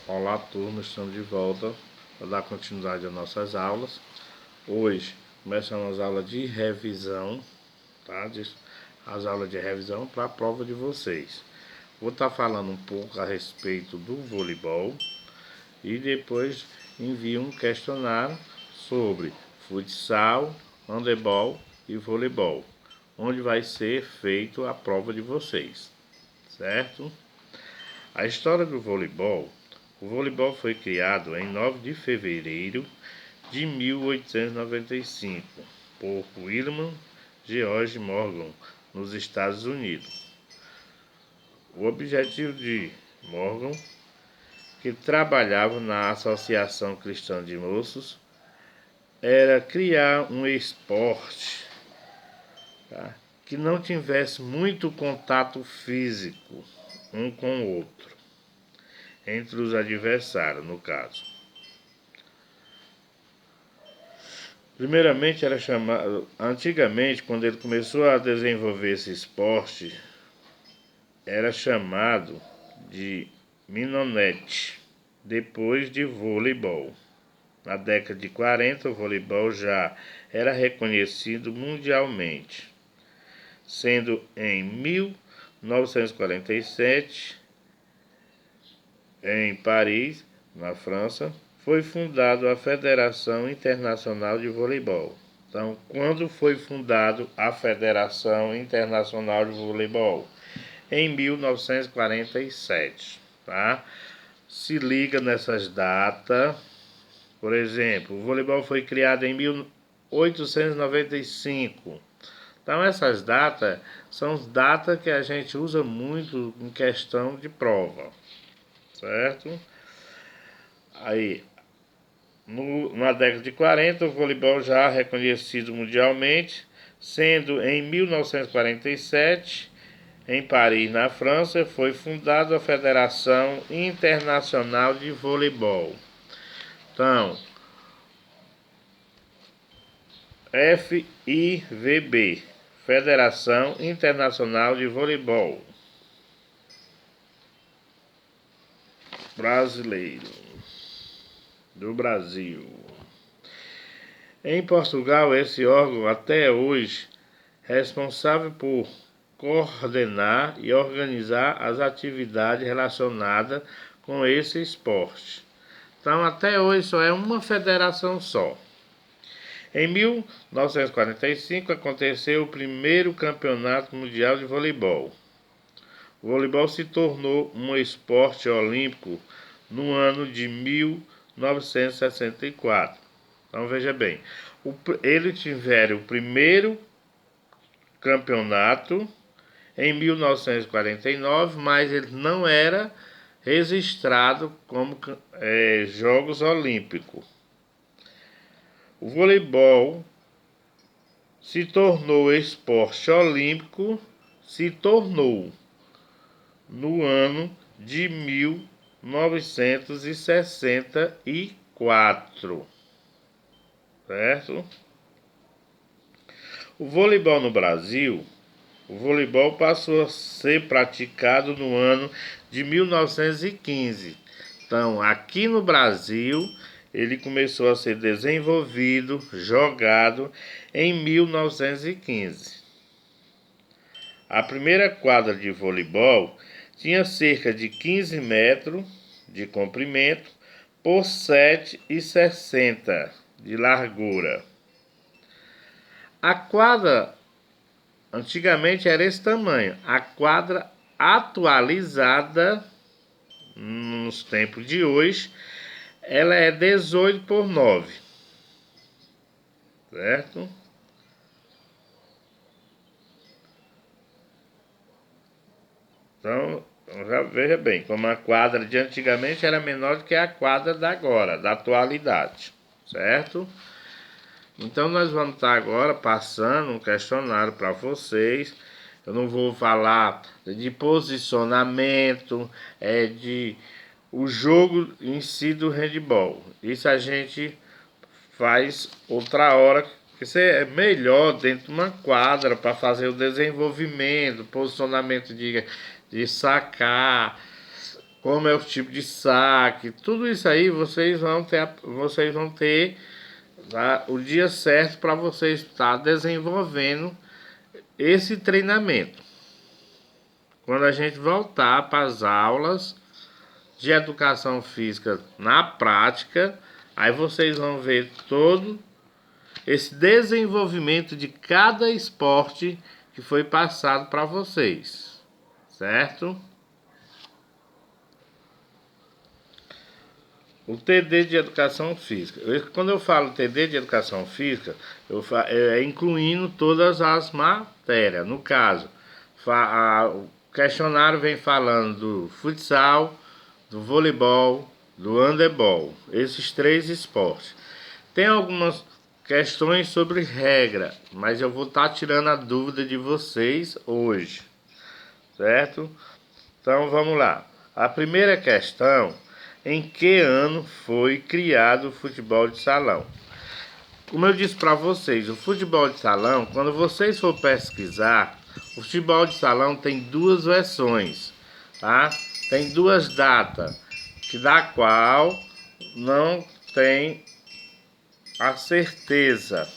Olá, turma, estamos de volta para dar continuidade às nossas aulas. Hoje começamos as aulas de revisão, tá? As aulas de revisão para a prova de vocês. Vou estar falando um pouco a respeito do voleibol e depois envio um questionário sobre futsal, handebol e voleibol, onde vai ser feito a prova de vocês, certo? A história do voleibol. O voleibol foi criado em 9 de fevereiro de 1895 por William George Morgan, nos Estados Unidos. O objetivo de Morgan, que trabalhava na Associação Cristã de Moços, era criar um esporte, tá, que não tivesse muito contato físico um com o outro, entre os adversários, no caso. Primeiramente era chamado, antigamente, quando ele começou a desenvolver esse esporte, era chamado de minonete, depois de voleibol. Na década de 40, o voleibol já era reconhecido mundialmente, sendo em 1947, em Paris, na França, foi fundada a Federação Internacional de Voleibol. Então, quando foi fundada a Federação Internacional de Voleibol? Em 1947, tá? Se liga nessas datas. Por exemplo, o voleibol foi criado em 1895. Então, essas datas são datas que a gente usa muito em questão de prova, certo? Aí, na década de 40, o voleibol já reconhecido mundialmente, sendo em 1947, em Paris, na França, foi fundada a Federação Internacional de Voleibol. Então, FIVB, Federação Internacional de Voleibol Brasileiro, do Brasil. Em Portugal, esse órgão até hoje responsável por coordenar e organizar as atividades relacionadas com esse esporte. Então, até hoje só é uma federação só. Em 1945 aconteceu o primeiro campeonato mundial de voleibol. O voleibol se tornou um esporte olímpico no ano de 1964. Então veja bem, eles tiveram o primeiro campeonato em 1949, mas ele não era registrado como Jogos Olímpicos. O voleibol se tornou esporte olímpico, no ano de 1964, certo? O voleibol no Brasil, o voleibol passou a ser praticado no ano de 1915. Então, aqui no Brasil, ele começou a ser desenvolvido, jogado em 1915. A primeira quadra de voleibol tinha cerca de 15 metros de comprimento por 7,60 de largura. A quadra antigamente era esse tamanho. A quadra atualizada nos tempos de hoje, ela é 18 por 9, certo? Então, já veja bem, como a quadra de antigamente era menor do que a quadra da agora, da atualidade, certo? Então, nós vamos estar agora passando um questionário para vocês. Eu não vou falar de posicionamento, de o jogo em si do handball. Isso a gente faz outra hora, que você é melhor dentro de uma quadra para fazer o desenvolvimento, posicionamento de sacar, como é o tipo de saque, tudo isso aí vocês vão ter tá, o dia certo para vocês estar desenvolvendo esse treinamento. Quando a gente voltar para as aulas de educação física na prática, aí vocês vão ver todo esse desenvolvimento de cada esporte que foi passado para vocês, certo? O TD de Educação Física. Quando eu falo TD de Educação Física, é incluindo todas as matérias. No caso, o questionário vem falando do futsal, do voleibol, do handebol. Esses 3 esportes. Tem algumas questões sobre regra, mas eu vou estar tirando a dúvida de vocês hoje, certo? Então vamos lá. A primeira questão: em que ano foi criado o futebol de salão? Como eu disse para vocês, o futebol de salão, quando vocês for pesquisar, o futebol de salão tem 2 versões, tá? Tem 2 datas, da qual não tem a certeza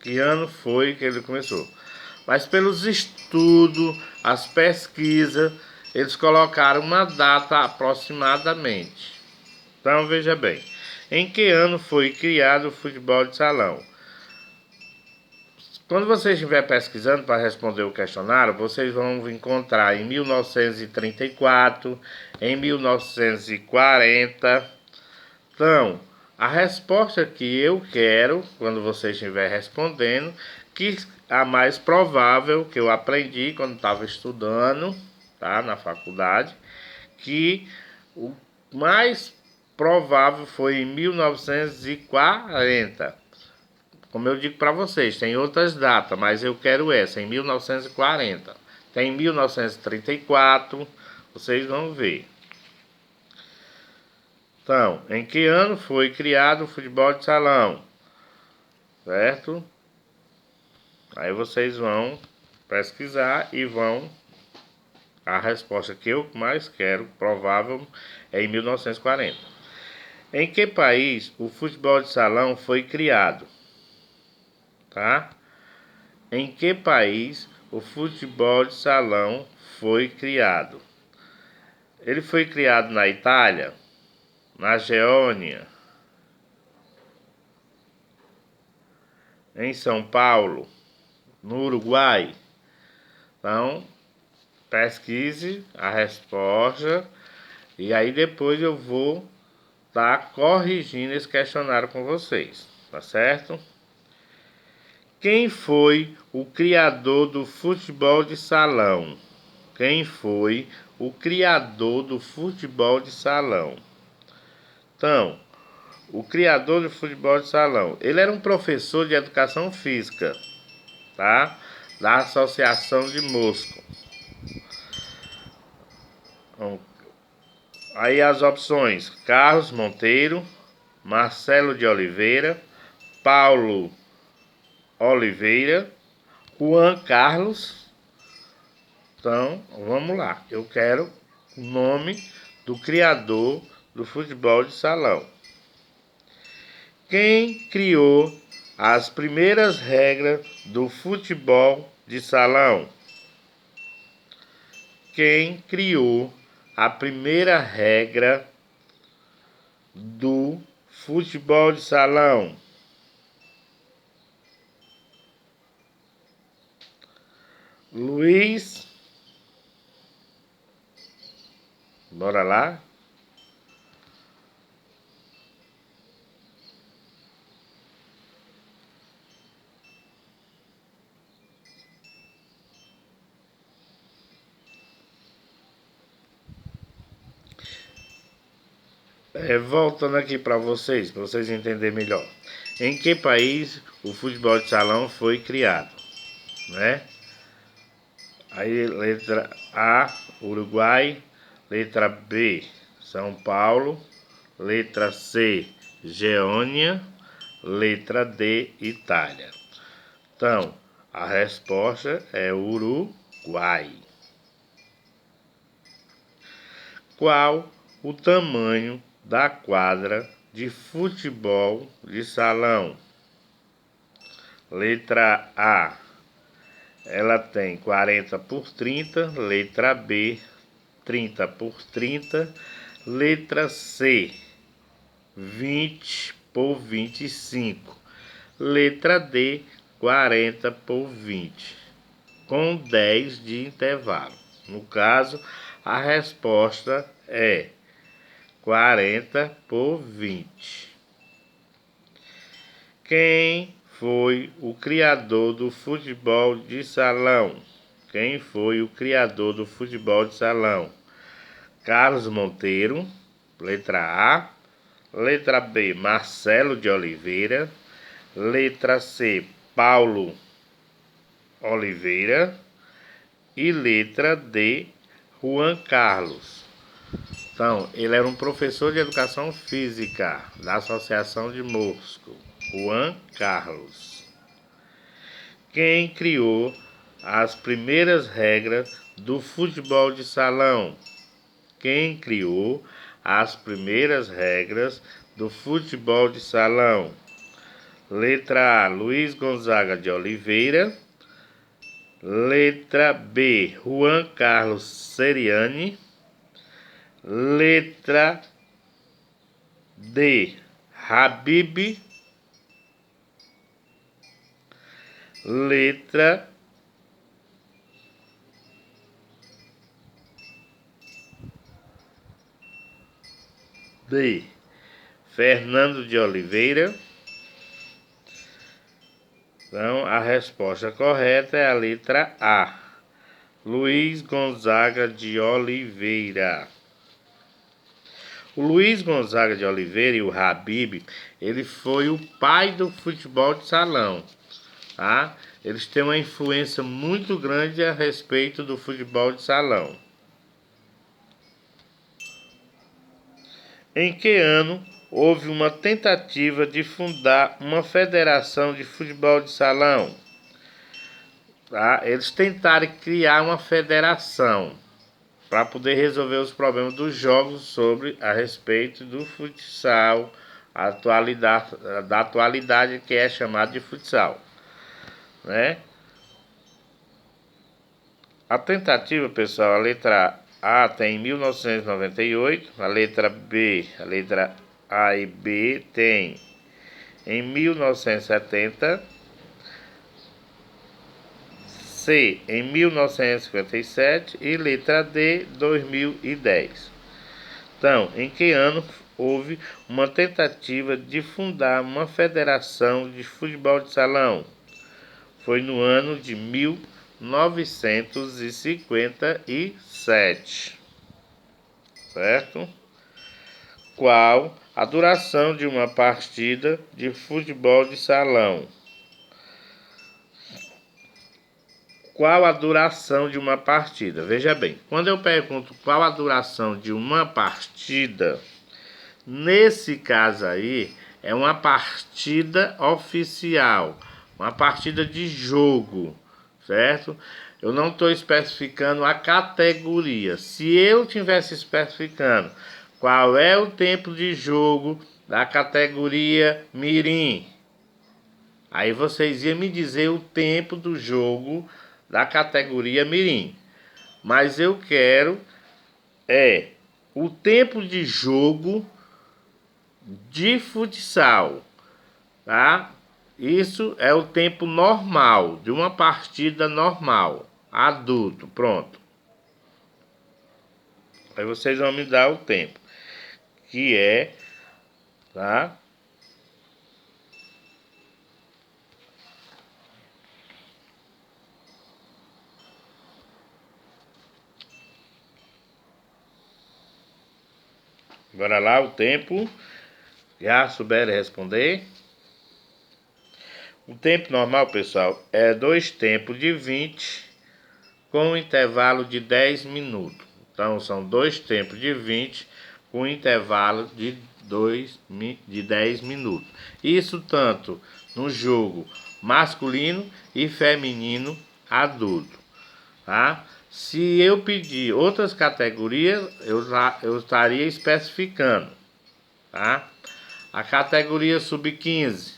que ano foi que ele começou. Mas pelos estudos, as pesquisas, eles colocaram uma data aproximadamente. Então veja bem, em que ano foi criado o futebol de salão? Quando você estiver pesquisando para responder o questionário, vocês vão encontrar em 1934, em 1940. Então, a resposta que eu quero, quando você estiver respondendo, que a mais provável, que eu aprendi quando estava estudando, tá, na faculdade, que o mais provável foi em 1940. Como eu digo para vocês, tem outras datas, mas eu quero essa, em 1940. Tem 1934, vocês vão ver. Então, em que ano foi criado o futebol de salão? Certo? Aí vocês vão pesquisar e vão... A resposta que eu mais quero, provável, é em 1940. Em que país o futebol de salão foi criado? Tá? Em que país o futebol de salão foi criado? Ele foi criado na Itália, na Geórgia, em São Paulo, no Uruguai. Então, pesquise a resposta e aí depois eu vou estar corrigindo esse questionário com vocês, tá certo? Quem foi o criador do futebol de salão? Quem foi o criador do futebol de salão? Então, o criador do futebol de salão, ele era um professor de educação física, tá? Da Associação de Moscou. Então, aí as opções: Carlos Monteiro, Marcelo de Oliveira, Paulo Oliveira, Juan Carlos. Então, vamos lá. Eu quero o nome do criador do futebol de salão. Quem criou as primeiras regras do futebol de salão? Quem criou a primeira regra do futebol de salão? Luiz. Bora lá? Voltando aqui para vocês entenderem melhor. Em que país o futebol de salão foi criado? Né? Aí, letra A, Uruguai. Letra B, São Paulo. Letra C, Geórgia. Letra D, Itália. Então, a resposta é Uruguai. Qual o tamanho da quadra de futebol de salão? Letra A, ela tem 40 por 30. Letra B, 30 por 30. Letra C, 20 por 25. Letra D, 40 por 20, com 10 de intervalo. No caso, a resposta é 40 por 20. Quem foi o criador do futebol de salão? Quem foi o criador do futebol de salão? Carlos Monteiro, letra A. Letra B, Marcelo de Oliveira. Letra C, Paulo Oliveira. E letra D, Juan Carlos. Então, ele era um professor de educação física da Associação de Moscou, Juan Carlos. Quem criou as primeiras regras do futebol de salão? Quem criou as primeiras regras do futebol de salão? Letra A, Luiz Gonzaga de Oliveira. Letra B, Juan Carlos Seriani. Letra D, Habib. Letra D, Fernando de Oliveira. Então, a resposta correta é a letra A, Luiz Gonzaga de Oliveira. O Luiz Gonzaga de Oliveira e o Habib, ele foi o pai do futebol de salão, tá? Eles têm uma influência muito grande a respeito do futebol de salão. Em que ano houve uma tentativa de fundar uma federação de futebol de salão? Tá? Eles tentaram criar uma federação para poder resolver os problemas dos jogos a respeito do futsal, da atualidade que é chamado de futsal, né? A tentativa, pessoal, a letra A tem em 1998, a letra A e B tem em 1970, C em 1957 e letra D 2010. Então, em que ano houve uma tentativa de fundar uma federação de futebol de salão? Foi no ano de 1957, certo? Qual a duração de uma partida de futebol de salão? Qual a duração de uma partida? Veja bem, quando eu pergunto qual a duração de uma partida, nesse caso aí, é uma partida oficial, uma partida de jogo, certo? Eu não estou especificando a categoria. Se eu tivesse especificando qual é o tempo de jogo da categoria Mirim, aí vocês iam me dizer o tempo do jogo da categoria Mirim. Mas eu quero o tempo de jogo de futsal, tá? Isso é o tempo normal de uma partida normal, adulto, pronto. Aí vocês vão me dar o tempo, que é, tá? Bora lá, o tempo. Já souberam responder? O tempo normal, pessoal, é 2 tempos de 20 com um intervalo de 10 minutos. Então, são 2 tempos de 20 com um intervalo de 10 minutos. Isso tanto no jogo masculino e feminino adulto, tá? Se eu pedir outras categorias, eu estaria especificando, tá? A categoria sub-15,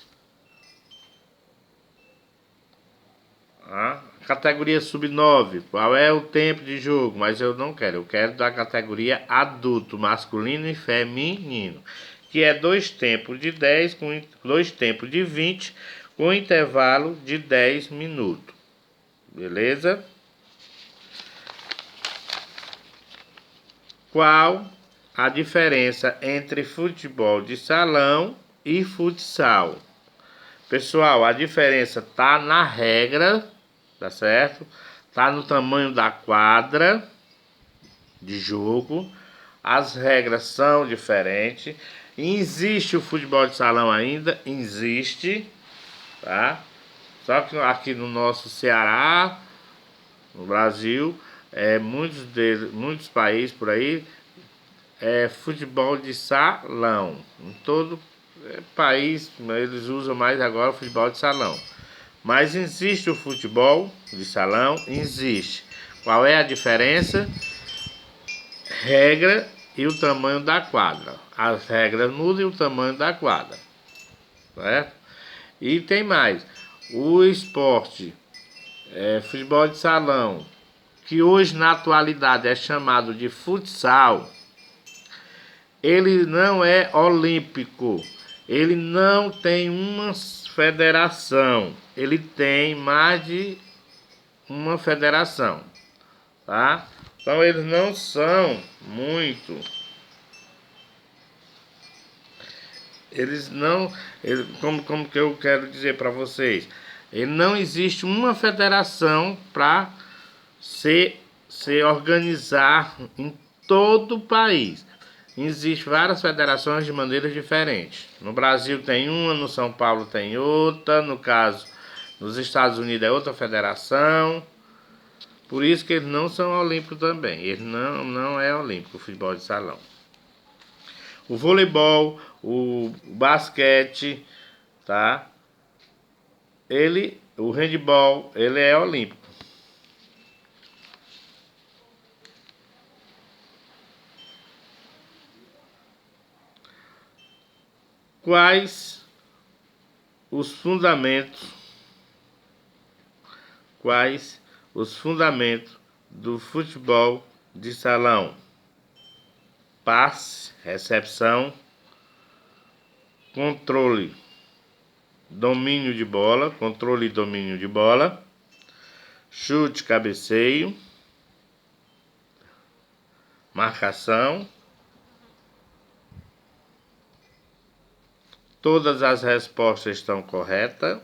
tá? A categoria sub-9, qual é o tempo de jogo? Mas eu não quero, eu quero da categoria adulto, masculino e feminino, que é 2 tempos de 10 com 2 tempos de 20 com intervalo de 10 minutos. Beleza? Qual a diferença entre futebol de salão e futsal? Pessoal, a diferença tá na regra, tá certo? Tá no tamanho da quadra de jogo. As regras são diferentes. Existe o futebol de salão ainda? Existe, tá? Só que aqui no nosso Ceará, no Brasil, muitos países por aí futebol de salão. Em todo país eles usam mais agora o futebol de salão. Mas existe o futebol de salão? Existe. Qual é a diferença? Regra e o tamanho da quadra. As regras mudam e o tamanho da quadra. Certo? E tem mais. O esporte futebol de salão, que hoje na atualidade é chamado de futsal, ele não é olímpico, ele não tem uma federação, ele tem mais de uma federação, tá? Então eles não são muito, como que eu quero dizer para vocês, ele não existe uma federação para se organizar em todo o país. Existem várias federações de maneiras diferentes. No Brasil tem uma, no São Paulo tem outra, no caso, nos Estados Unidos é outra federação. Por isso que eles não são olímpicos também. Eles não é olímpico o futebol de salão. O voleibol, o basquete, tá? O handebol, ele é olímpico. Quais os fundamentos do futebol de salão? Passe, recepção, controle e domínio de bola, chute, cabeceio, marcação. Todas as respostas estão corretas.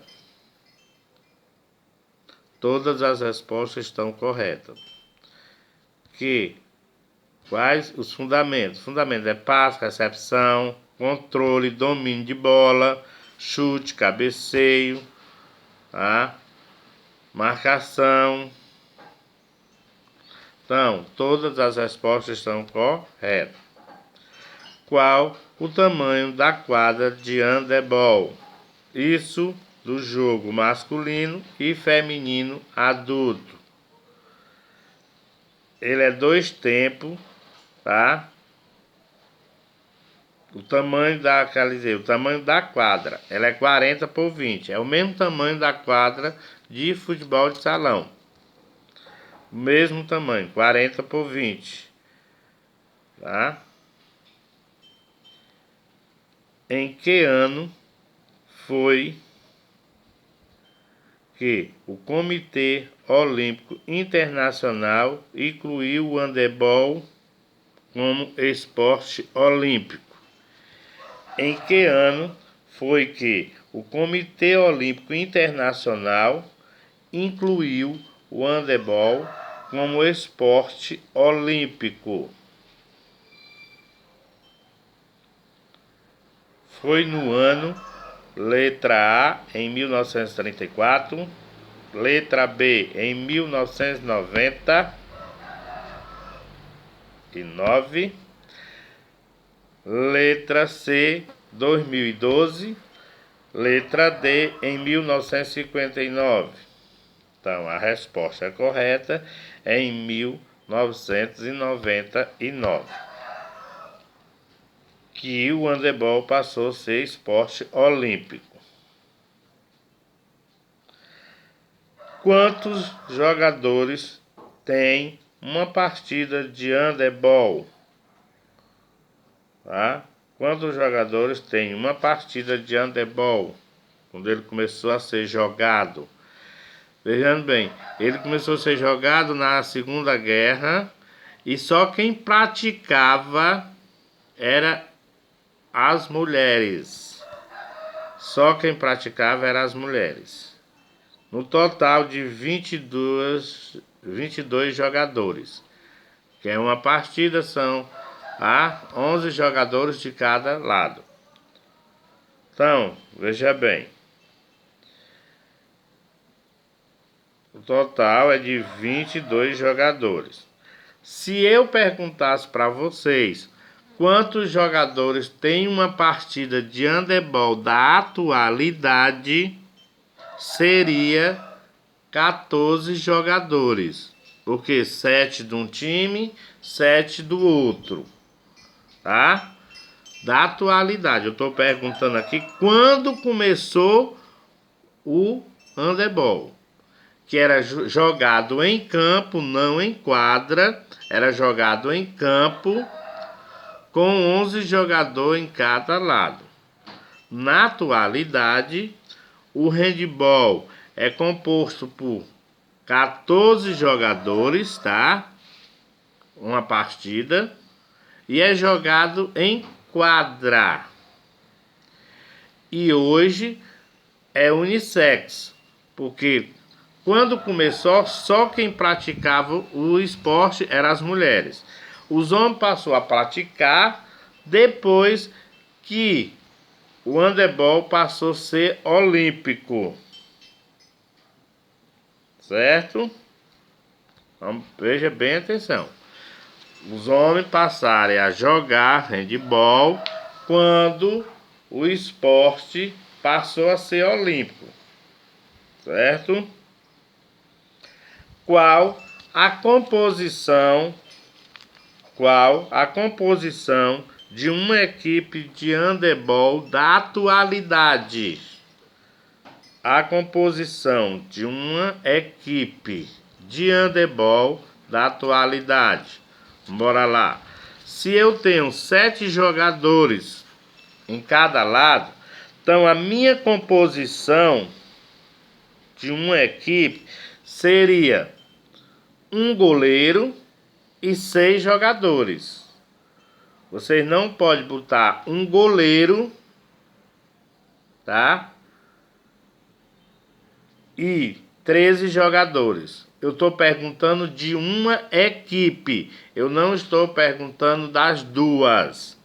Todas as respostas estão corretas. Quais os fundamentos? Fundamento é passe, recepção, controle, domínio de bola, chute, cabeceio, tá? Marcação. Então, todas as respostas estão corretas. Qual o tamanho da quadra de handebol? Isso do jogo masculino e feminino adulto. Ele é 2 tempos, tá? O tamanho da quadra, ela é 40 por 20. É o mesmo tamanho da quadra de futebol de salão. O mesmo tamanho, 40 por 20. Tá? Em que ano foi que o Comitê Olímpico Internacional incluiu o handebol como esporte olímpico? Em que ano foi que o Comitê Olímpico Internacional incluiu o handebol como esporte olímpico? Foi no ano letra A em 1934, letra B em 1999, letra C 2012, letra D em 1959. Então, a resposta correta é em 1999, que o handebol passou a ser esporte olímpico. Quantos jogadores tem uma partida de handebol? Tá? Quantos jogadores tem uma partida de handebol? Quando ele começou a ser jogado. Vejam bem, ele começou a ser jogado na Segunda Guerra e só quem praticava era as mulheres. Só quem praticava eram as mulheres. No total de 22 jogadores. Que é uma partida, são 11 jogadores de cada lado. Então, veja bem. O total é de 22 jogadores. Se eu perguntasse para vocês quantos jogadores tem uma partida de handebol da atualidade, seria 14 jogadores. Porque 7 de um time, 7 do outro. Tá? Da atualidade. Eu estou perguntando aqui quando começou o handebol. Que era jogado em campo, não em quadra. Era jogado em campo com 11 jogadores em cada lado. Na atualidade, o handebol é composto por 14 jogadores, tá? Uma partida. E é jogado em quadra. E hoje é unissex, porque quando começou, só quem praticava o esporte eram as mulheres. Os homens passaram a praticar depois que o handebol passou a ser olímpico. Certo? Então, veja bem atenção. Os homens passaram a jogar handebol quando o esporte passou a ser olímpico. Certo? Qual a composição de uma equipe de handebol da atualidade? A composição de uma equipe de handebol da atualidade. Bora lá. Se eu tenho 7 jogadores em cada lado, então a minha composição de uma equipe seria um goleiro e 6 jogadores. Vocês não podem botar um goleiro, tá? E 13 jogadores. Eu estou perguntando de uma equipe. Eu não estou perguntando das duas.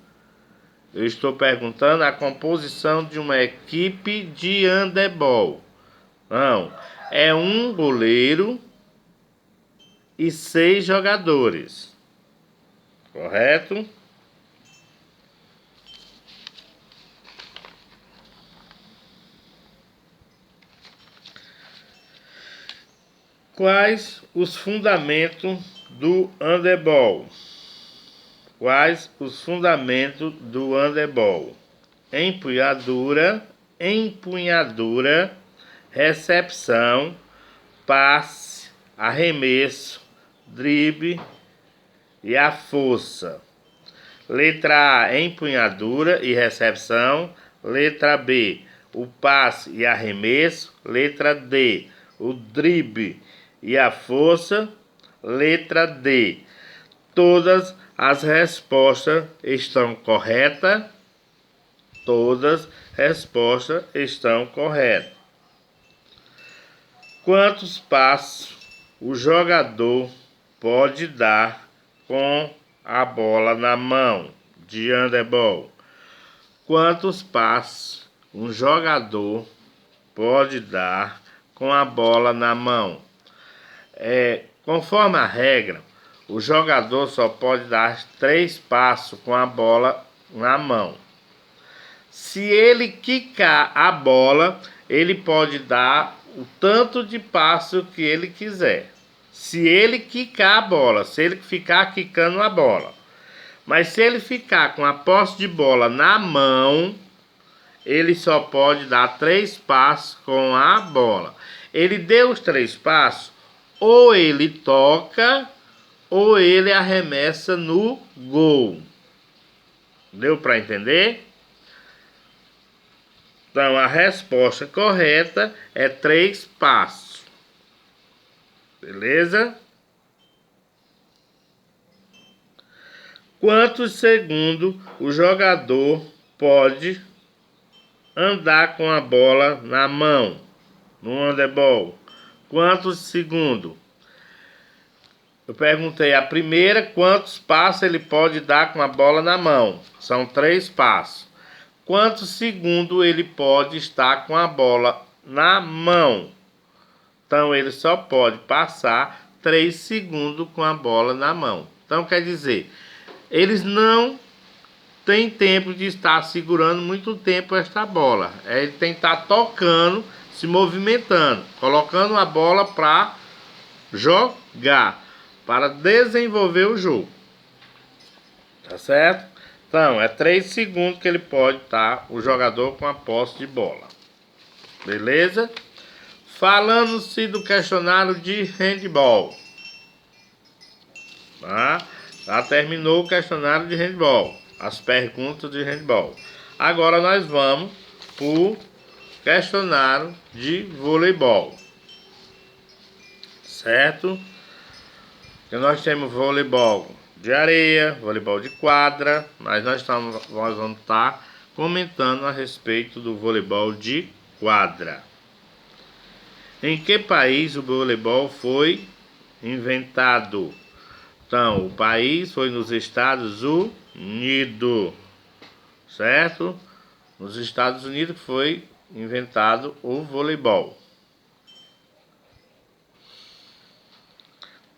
Eu estou perguntando a composição de uma equipe de handebol. Não, é um goleiro e 6 jogadores. Correto? Quais os fundamentos do handebol? Quais os fundamentos do handebol? Empunhadura, recepção, passe, arremesso, drible e a força. Letra A, empunhadura e recepção. Letra B, o passe e arremesso. Letra D, o drible e a força. Letra D, todas as respostas estão corretas. Todas as respostas estão corretas. Quantos passos o jogador pode dar com a bola na mão de handebol? Quantos passos um jogador pode dar com a bola na mão? Conforme a regra, o jogador só pode dar 3 passos com a bola na mão. Se ele quicar a bola, ele pode dar o tanto de passo que ele quiser. Se ele quicar a bola, se ele ficar quicando a bola. Mas se ele ficar com a posse de bola na mão, ele só pode dar 3 passos com a bola. Ele deu os 3 passos, ou ele toca, ou ele arremessa no gol. Deu para entender? Então, a resposta correta é 3 passos. Beleza? Quantos segundos o jogador pode andar com a bola na mão no handebol? Quantos segundos? Eu perguntei a primeira, quantos passos ele pode dar com a bola na mão? São 3 passos. Quantos segundos ele pode estar com a bola na mão? Então, ele só pode passar 3 segundos com a bola na mão. Então, quer dizer, eles não têm tempo de estar segurando muito tempo esta bola. Ele tem que estar tocando, se movimentando, colocando a bola para jogar, para desenvolver o jogo. Tá certo? Então, é 3 segundos que ele pode estar, o jogador, com a posse de bola. Beleza? Falando-se do questionário de handball. Tá? Já terminou o questionário de handball. As perguntas de handball. Agora nós vamos para o questionário de voleibol. Certo? Que nós temos voleibol de areia, voleibol de quadra, mas nós vamos estar comentando a respeito do voleibol de quadra. Em que país o voleibol foi inventado? Então, o país foi nos Estados Unidos, certo? Nos Estados Unidos foi inventado o voleibol.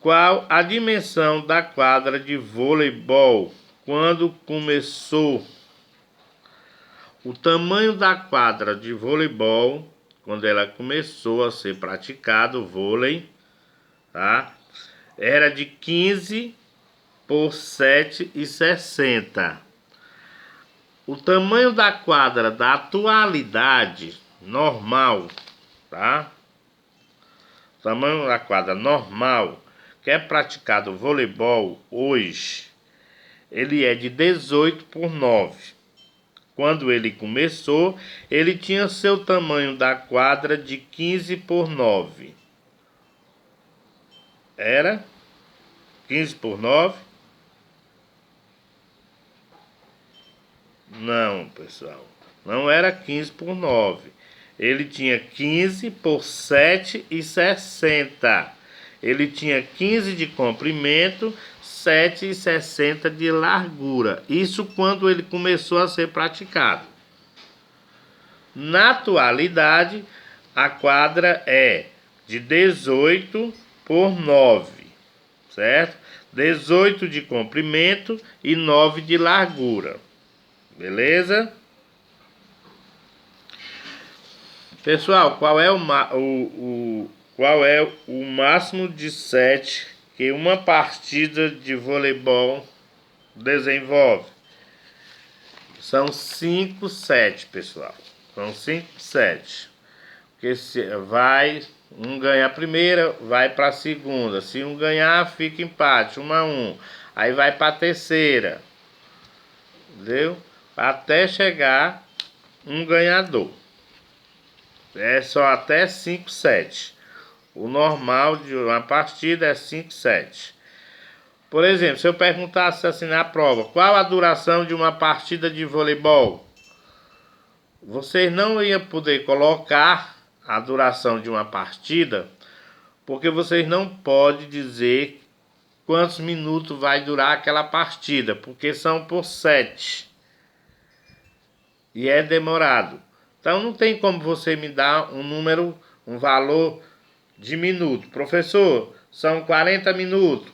Qual a dimensão da quadra de voleibol quando começou? O tamanho da quadra de voleibol, quando ela começou a ser praticado, o vôlei, tá? Era de 15 por 7,60. O tamanho da quadra da atualidade normal, tá? O tamanho da quadra normal que é praticado o voleibol hoje, ele é de 18 por 9. Quando ele começou, ele tinha seu tamanho da quadra de 15 por 9. Era 15 por 9? Não, pessoal. Não era 15 por 9. Ele tinha 15 por 7,60. Ele tinha 15 de comprimento, 7,60 de largura. Isso quando ele começou a ser praticado. Na atualidade, a quadra é de 18 por 9, certo? 18 de comprimento e 9 de largura. Beleza? Pessoal, qual é o máximo de set que uma partida de voleibol desenvolve? São 5 sets, pessoal. São 5 sets. Porque se um ganha a primeira, vai para a segunda. Se um ganhar, fica empate, 1 a 1. Aí vai para a terceira. Entendeu? Até chegar um ganhador. É só até 5 sets. O normal de uma partida é 5 sets. Por exemplo, se eu perguntasse assim na prova, qual a duração de uma partida de voleibol? Vocês não iam poder colocar a duração de uma partida, porque vocês não podem dizer quantos minutos vai durar aquela partida, porque são por set. E é demorado. Então não tem como você me dar um número, um valor de minuto. Professor, são 40 minutos.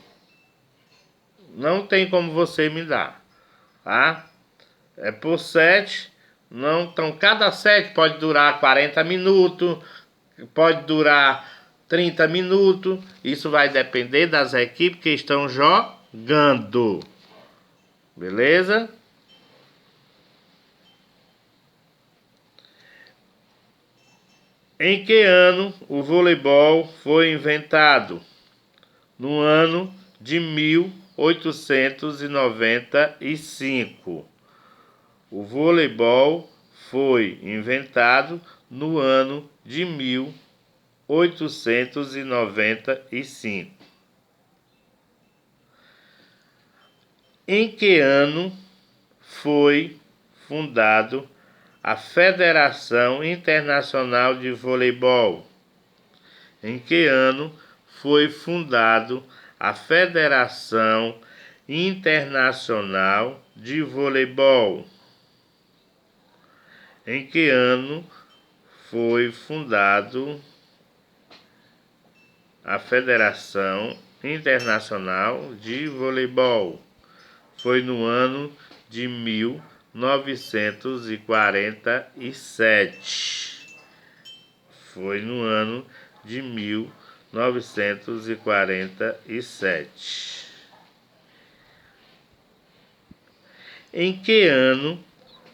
Não tem como você me dar, tá? É por set. Não, então cada set pode durar 40 minutos, pode durar 30 minutos. Isso vai depender das equipes que estão jogando. Beleza? Em que ano o voleibol foi inventado? No ano de 1895. O voleibol foi inventado no ano de 1895. Em que ano foi fundado a Federação Internacional de Voleibol? Em que ano foi fundado a Federação Internacional de Voleibol? Em que ano foi fundado a Federação Internacional de Voleibol? Foi no ano de 1947. Foi no ano de 1947. Em que ano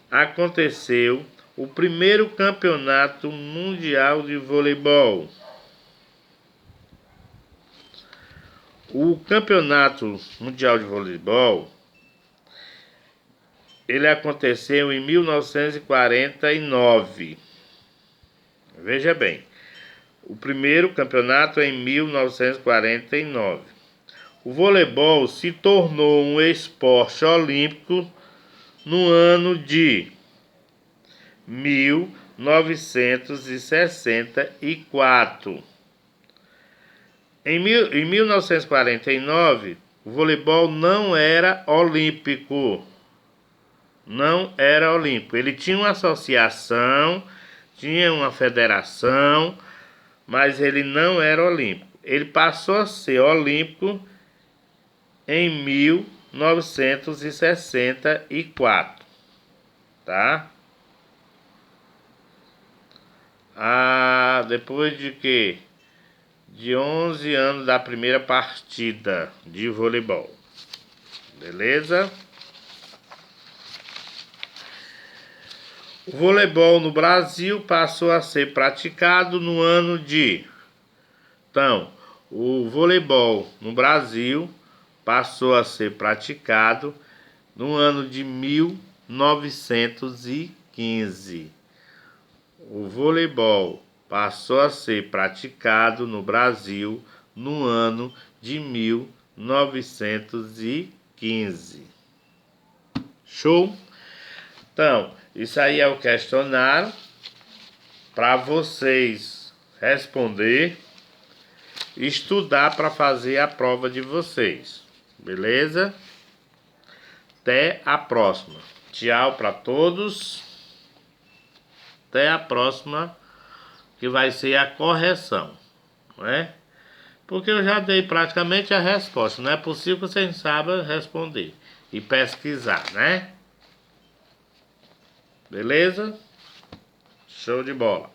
aconteceu o primeiro campeonato mundial de voleibol? O campeonato mundial de voleibol, ele aconteceu em 1949. Veja bem, o primeiro campeonato é em 1949. O voleibol se tornou um esporte olímpico no ano de 1964. Em 1949, o voleibol não era olímpico. Não era olímpico. Ele tinha uma associação, tinha uma federação, mas ele não era olímpico. Ele passou a ser olímpico em 1964, tá? Depois de quê? De 11 anos da primeira partida de voleibol. Beleza? O voleibol no Brasil passou a ser praticado no ano de... Então, o voleibol no Brasil passou a ser praticado no ano de 1915. O voleibol passou a ser praticado no Brasil no ano de 1915. Show? Então, isso aí é o questionário para vocês responder e estudar para fazer a prova de vocês. Beleza? Até a próxima. Tchau para todos. Até a próxima, que vai ser a correção, não é? Porque eu já dei praticamente a resposta. Não é possível que vocês não saibam responder e pesquisar, né? Beleza? Show de bola.